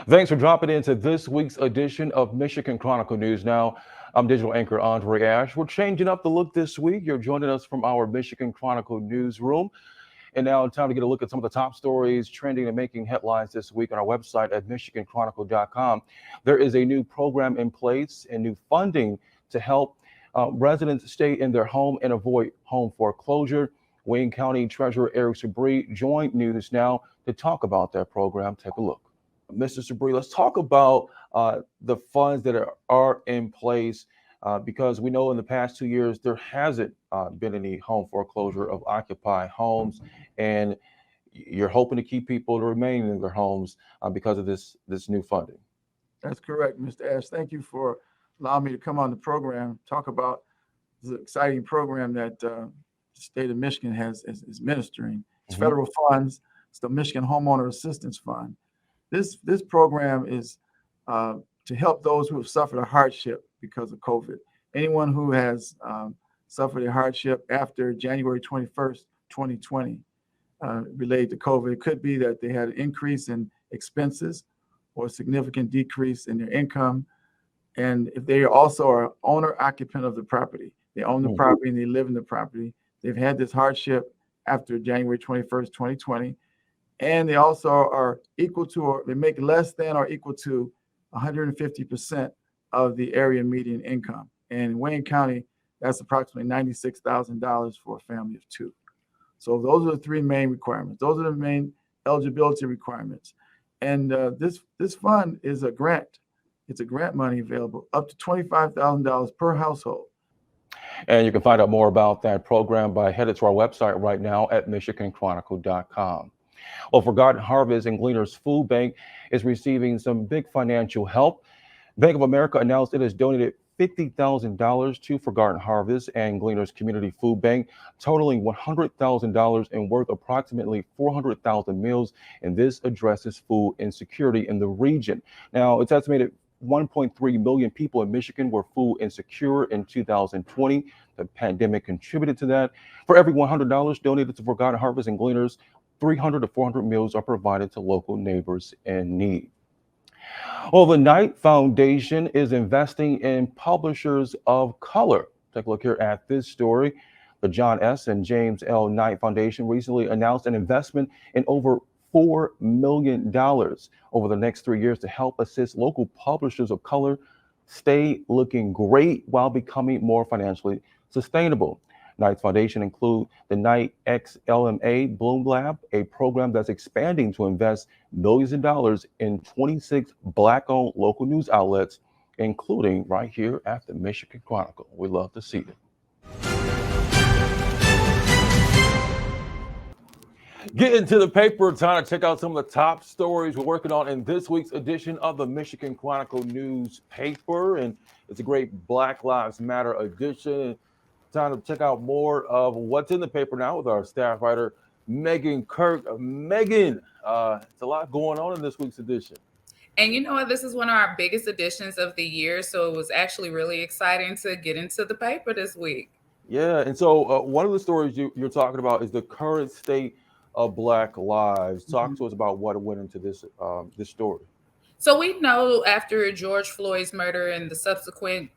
Thanks for dropping into this week's edition of Michigan Chronicle News. Now, I'm digital anchor Andre Ash. We're changing up the look this week. You're joining us from our Michigan Chronicle newsroom. And now it's time to get a look at some of the top stories trending and making headlines this week on our website at michiganchronicle.com. There is a new program in place and new funding to help residents stay in their home and avoid home foreclosure. Wayne County Treasurer Eric Sabri joined News Now to talk about that program. Take a look. Mr. Sabri, let's talk about the funds that are in place because we know in the past 2 years there hasn't been any home foreclosure of occupied homes, and you're hoping to keep people to remain in their homes because of this new funding. That's correct, Mr. Ash. Thank you for allowing me to come on the program, talk about the exciting program that the state of Michigan is administering. It's federal funds. It's the Michigan Homeowner Assistance Fund. This program is to help those who have suffered a hardship because of COVID. Anyone who has suffered a hardship after January 21st, 2020, related to COVID. It could be that they had an increase in expenses or a significant decrease in their income. And if they also are owner occupant of the property, they own the property and they live in the property, they've had this hardship after January 21st, 2020, and they also are equal to, or they make less than or equal to 150% of the area median income. And in Wayne County, that's approximately $96,000 for a family of two. So those are the three main requirements. Those are the main eligibility requirements. And this fund is a grant. It's a grant money available up to $25,000 per household. And you can find out more about that program by heading to our website right now at michiganchronicle.com. Well, Forgotten Harvest and Gleaners Food Bank is receiving some big financial help. Bank of America announced it has donated $50,000 to Forgotten Harvest and Gleaners Community Food Bank, totaling $100,000 and worth approximately 400,000 meals. And this addresses food insecurity in the region. Now, it's estimated 1.3 million people in Michigan were food insecure in 2020. The pandemic contributed to that. For every $100 donated to Forgotten Harvest and Gleaners, 300 to 400 meals are provided to local neighbors in need. Well, the Knight Foundation is investing in publishers of color. Take a look here at this story. The John S. and James L. Knight Foundation recently announced an investment in over $4 million over the next 3 years to help assist local publishers of color stay looking great while becoming more financially sustainable. Knight's foundation include the Knight XLMA Bloom Lab, a program that's expanding to invest millions of dollars in 26 Black-owned local news outlets, including right here at the Michigan Chronicle. We love to see it. Get into the paper, time to check out some of the top stories we're working on in this week's edition of the Michigan Chronicle newspaper. And it's a great Black Lives Matter edition. Time to check out more of what's in the paper now with our staff writer, Megan Kirk. Megan, it's a lot going on in this week's edition. And you know what? This is one of our biggest editions of the year. So it was actually really exciting to get into the paper this week. Yeah. And so one of the stories you're talking about is the current state of Black lives. Talk to us about what went into this story. So we know after George Floyd's murder and the subsequent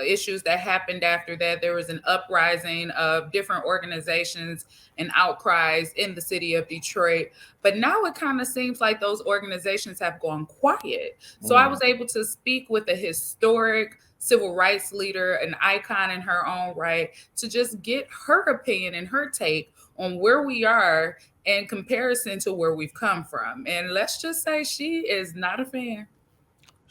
issues that happened after that, there was an uprising of different organizations and outcries in the city of Detroit. But now it kind of seems like those organizations have gone quiet. So I was able to speak with a historic civil rights leader, an icon in her own right, to just get her opinion and her take on where we are in comparison to where we've come from. And let's just say she is not a fan.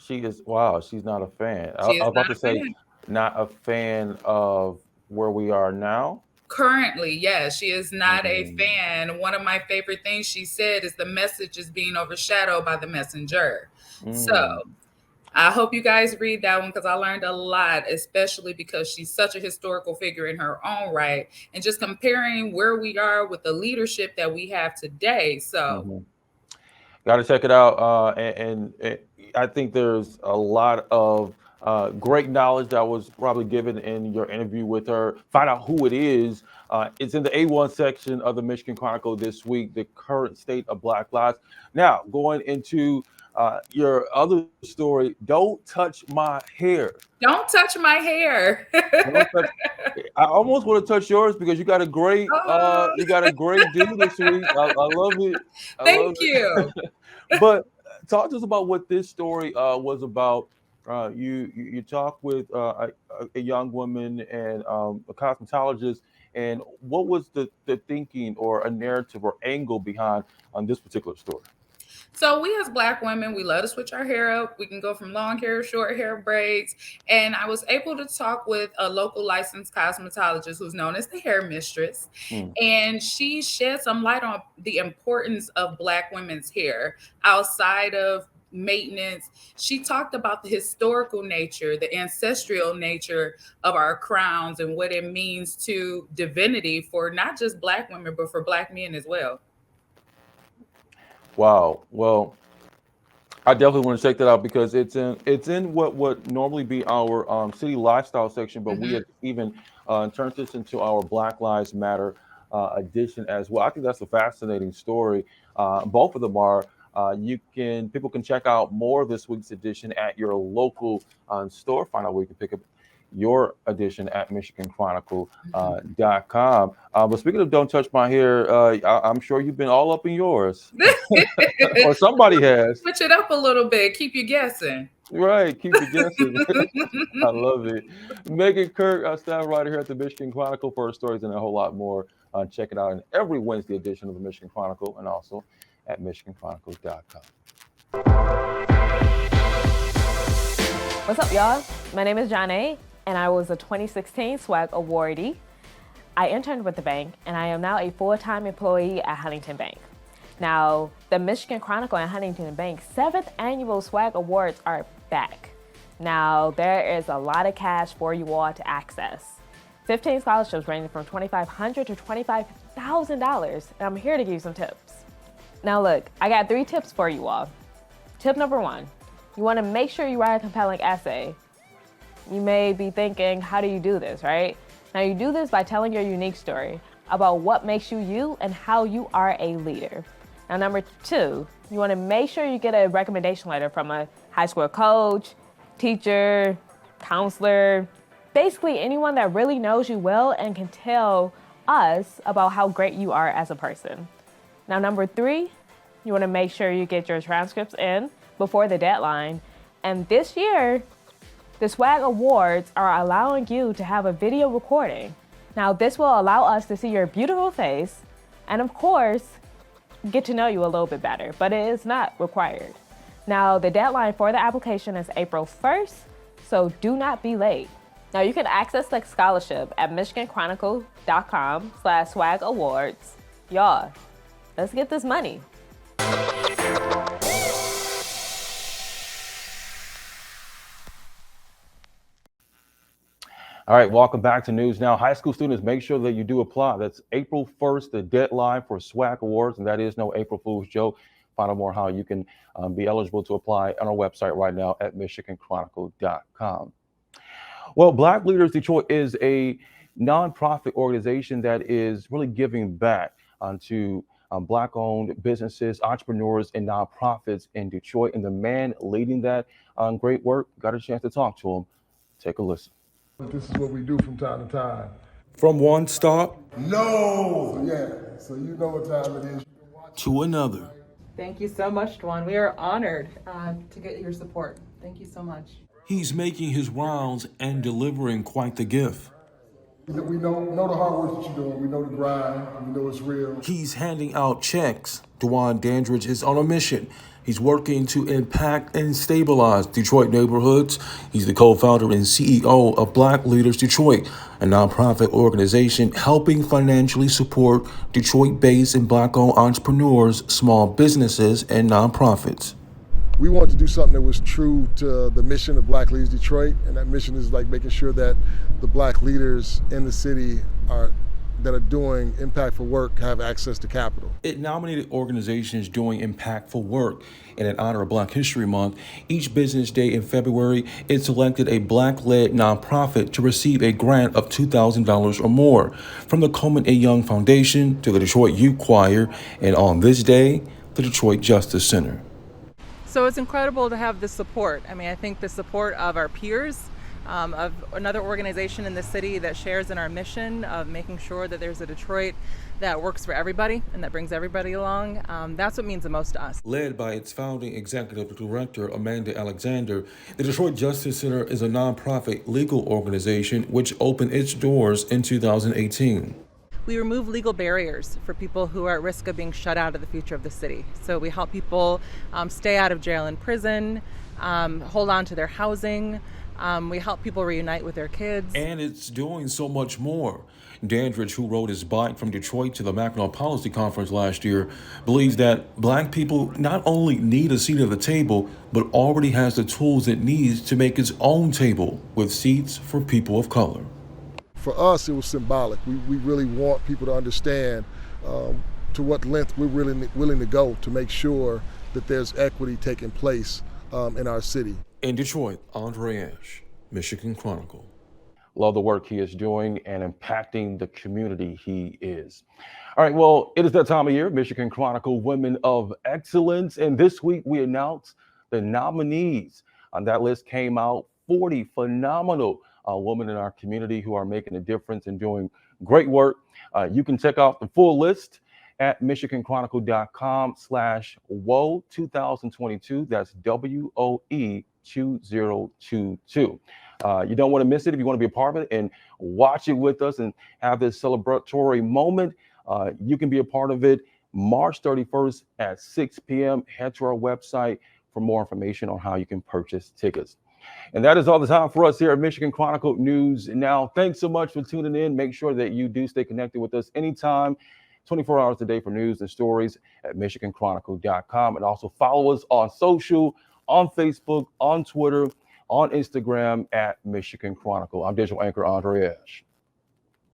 She is, wow, she's not a fan. I She was is about not to a say, fan. not a fan of where we are now. Currently, yes, she is not a fan. One of my favorite things she said is the message is being overshadowed by the messenger. So I hope you guys read that one because I learned a lot, especially because she's such a historical figure in her own right. And just comparing where we are with the leadership that we have today. So Got to check it out. And I think there's a lot of great knowledge that was probably given in your interview with her. Find out who it is. It's in the A1 section of the Michigan Chronicle this week, the current state of Black lives. Now, going into Your other story, don't touch my hair. Don't touch my hair. Don't touch. I almost want to touch yours because Oh, you got a great do this week. I love it. I love thank you. it. But talk to us about what this story was about. You talk with a young woman and a cosmetologist, and what was the thinking or a narrative or angle behind on this particular story? So we as Black women, we love to switch our hair up. We can go from long hair, short hair, braids. And I was able to talk with a local licensed cosmetologist who's known as the hair mistress. Hmm. And she shed some light on the importance of Black women's hair outside of maintenance. She talked about the historical nature, the ancestral nature of our crowns and what it means to divinity for not just Black women, but for Black men as well. Wow. Well, I definitely want to check that out because it's in what would normally be our city lifestyle section, but we Mhm. have even turned this into our Black Lives Matter edition as well. I think that's a fascinating story. Both of them are. You can People can check out more of this week's edition at your local store. Find out where you can pick up your edition at Mhm. MichiganChronicle.com. But speaking of don't touch my hair, I'm sure you've been all up in yours, or somebody has. Switch it up a little bit, keep you guessing. Right, keep you guessing. I love it. Megan Kirk, staff writer here at the Michigan Chronicle for her stories and a whole lot more. Check it out in every Wednesday edition of the Michigan Chronicle and also at MichiganChronicle.com. What's up, y'all? My name is Janae, and I was a 2016 SWAG awardee. I interned with the bank, and I am now a full-time employee at Huntington Bank. Now, the Michigan Chronicle and Huntington Bank 7th annual SWAG Awards are back. Now, there is a lot of cash for you all to access. 15 scholarships ranging from $2,500 to $25,000, and I'm here to give you some tips. Now look, I got 3 tips for you all. Tip number 1, you wanna make sure you write a compelling essay. You may be thinking, how do you do this, right? Now you do this by telling your unique story about what makes you you and how you are a leader. Now number 2, you wanna make sure you get a recommendation letter from a high school coach, teacher, counselor, basically anyone that really knows you well and can tell us about how great you are as a person. Now number 3, you wanna make sure you get your transcripts in before the deadline. And this year, the SWAG Awards are allowing you to have a video recording. Now, this will allow us to see your beautiful face and, of course, get to know you a little bit better, but it is not required. Now, the deadline for the application is April 1st, so do not be late. Now, you can access the scholarship at MichiganChronicle.com/SWAG Awards. Y'all, let's get this money. All right, welcome back to News Now. High school students, make sure that you do apply. That's April 1st, the deadline for SWAC Awards, and that is no April Fool's joke. Find out more how you can be eligible to apply on our website right now at MichiganChronicle.com. Well, Black Leaders Detroit is a nonprofit organization that is really giving back to Black-owned businesses, entrepreneurs, and nonprofits in Detroit. And the man leading that great work, got a chance to talk to him. Take a listen. This is what we do from time to time. From one stop No! Yeah, so you know what time it is. to another. Thank you so much, Dwan. We are honored to get your support. Thank you so much. He's making his rounds and delivering quite the gift. We know the hard work that you're doing. We know the grind. We know it's real. He's handing out checks. Dwan Dandridge is on a mission. He's working to impact and stabilize Detroit neighborhoods. He's the co-founder and CEO of Black Leaders Detroit, a nonprofit organization helping financially support Detroit-based and Black-owned entrepreneurs, small businesses, and nonprofits. We wanted to do something that was true to the mission of Black Leaders Detroit, and that mission is like making sure that the Black leaders in the city that are doing impactful work have access to capital. It nominated organizations doing impactful work. And in honor of Black History Month, each business day in February, it selected a Black-led nonprofit to receive a grant of $2,000 or more, from the Coleman A. Young Foundation to the Detroit Youth Choir, and on this day, the Detroit Justice Center. So it's incredible to have the support. I mean, I think the support of our peers, of another organization in the city that shares in our mission of making sure that there's a Detroit that works for everybody and that brings everybody along. That's what means the most to us. Led by its founding executive director, Amanda Alexander, the Detroit Justice Center is a nonprofit legal organization which opened its doors in 2018. We remove legal barriers for people who are at risk of being shut out of the future of the city. So we help people stay out of jail and prison, hold on to their housing. We help people reunite with their kids. And it's doing so much more. Dandridge, who rode his bike from Detroit to the Mackinac Policy Conference last year, believes that Black people not only need a seat at the table, but already has the tools it needs to make its own table with seats for people of color. For us, it was symbolic. We really want people to understand to what length we're really willing to go to make sure that there's equity taking place in our city. In Detroit, Andre Ash, Michigan Chronicle. Love the work he is doing and impacting the community he is. All right, well, it is that time of year, Michigan Chronicle Women of Excellence. And this week we announced the nominees. On that list came out 40 phenomenal women in our community who are making a difference and doing great work. You can check out the full list at michiganchronicle.com/WOE 2022. That's WOE 2022. You don't want to miss it. If you want to be a part of it and watch it with us and have this celebratory moment, you can be a part of it March 31st at 6 p.m. Head to our website for more information on how you can purchase tickets. And that is all the time for us here at Michigan Chronicle News Now. Thanks so much for tuning in. Make sure that you do stay connected with us anytime, 24 hours a day for news and stories at michiganchronicle.com. And also follow us on social, on Facebook, on Twitter, on Instagram at Michigan Chronicle. I'm digital anchor Andre Ash.